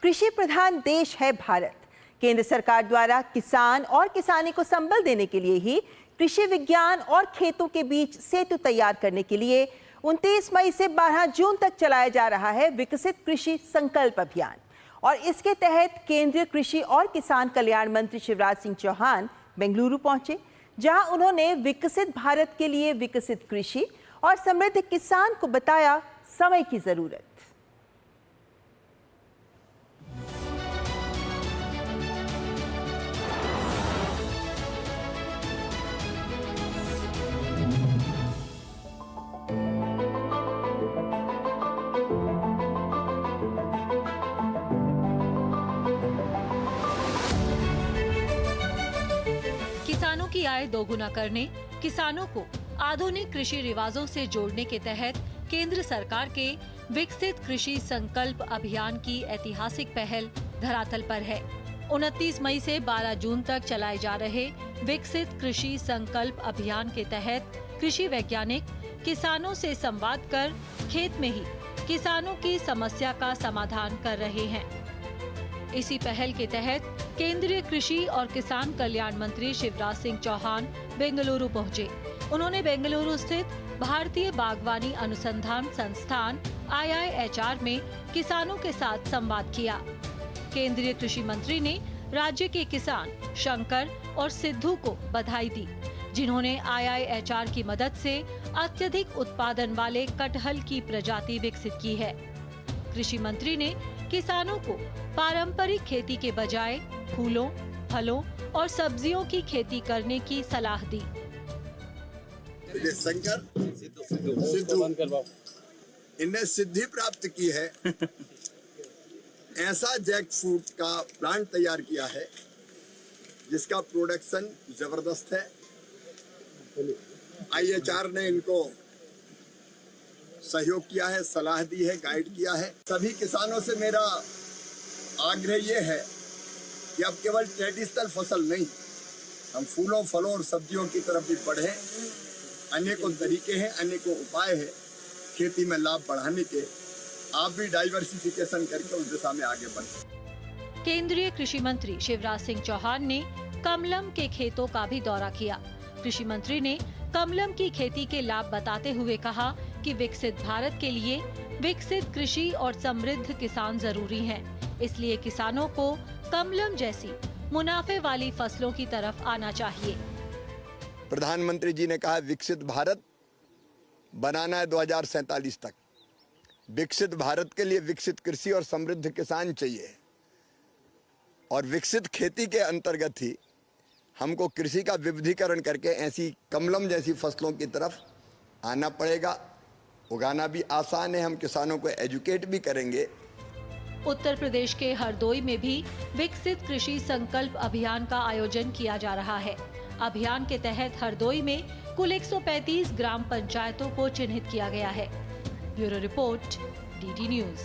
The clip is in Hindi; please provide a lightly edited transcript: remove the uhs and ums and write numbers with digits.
कृषि प्रधान देश है भारत। केंद्र सरकार द्वारा किसान और किसानी को संबल देने के लिए ही कृषि विज्ञान और खेतों के बीच सेतु तैयार करने के लिए 29 मई से 12 जून तक चलाया जा रहा है विकसित कृषि संकल्प अभियान। और इसके तहत केंद्रीय कृषि और किसान कल्याण मंत्री शिवराज सिंह चौहान बेंगलुरु पहुंचे, जहां उन्होंने विकसित भारत के लिए विकसित कृषि और समृद्ध किसान को बताया समय की जरूरत। किसानों की आय दोगुना करने, किसानों को आधुनिक कृषि रिवाजों से जोड़ने के तहत केंद्र सरकार के विकसित कृषि संकल्प अभियान की ऐतिहासिक पहल धरातल पर है। 29 मई से 12 जून तक चलाए जा रहे विकसित कृषि संकल्प अभियान के तहत कृषि वैज्ञानिक किसानों से संवाद कर खेत में ही किसानों की समस्या का समाधान कर रहे हैं। इसी पहल के तहत केंद्रीय कृषि और किसान कल्याण मंत्री शिवराज सिंह चौहान बेंगलुरु पहुंचे। उन्होंने बेंगलुरु स्थित भारतीय बागवानी अनुसंधान संस्थान IIHR में किसानों के साथ संवाद किया। केंद्रीय कृषि मंत्री ने राज्य के किसान शंकर और सिद्धू को बधाई दी, जिन्होंने IIHR की मदद से अत्यधिक उत्पादन वाले कटहल की प्रजाति विकसित की है। कृषि मंत्री ने किसानों को पारंपरिक खेती के बजाय फूलों, फलों और सब्जियों की खेती करने की सलाह दी। शंकर सिद्धू इनने सिद्धि प्राप्त की है। ऐसा जैक फ्रूट का प्लांट तैयार किया है जिसका प्रोडक्शन जबरदस्त है। IIHR ने इनको सहयोग किया है, सलाह दी है, गाइड किया है। सभी किसानों से मेरा आग्रह ये है कि अब केवल ट्रेडिशनल फसल नहीं, हम फूलों, फलों और सब्जियों की तरफ भी बढ़ें। अनेकों तरीके हैं, अनेकों उपाय हैं खेती में लाभ बढ़ाने के। आप भी डाइवर्सिफिकेशन करके उस दिशा में आगे बढ़ें। केंद्रीय कृषि मंत्री शिवराज सिंह चौहान ने कमलम के खेतों का भी दौरा किया। कृषि मंत्री ने कमलम की खेती के लाभ बताते हुए कहा कि विकसित भारत के लिए विकसित कृषि और समृद्ध किसान जरूरी हैं। इसलिए किसानों को कमलम जैसी मुनाफे वाली फसलों की तरफ आना चाहिए। प्रधानमंत्री जी ने कहा विकसित भारत बनाना है 2047 तक। विकसित भारत के लिए विकसित कृषि और समृद्ध किसान चाहिए, और विकसित खेती के अंतर्गत ही हमको कृषि का विविधीकरण करके ऐसी कमलम जैसी फसलों की तरफ आना पड़ेगा। उगाना भी आसान है, हम किसानों को एजुकेट भी करेंगे। उत्तर प्रदेश के हरदोई में भी विकसित कृषि संकल्प अभियान का आयोजन किया जा रहा है। अभियान के तहत हरदोई में कुल 135 ग्राम पंचायतों को चिन्हित किया गया है। Bureau report, DD news.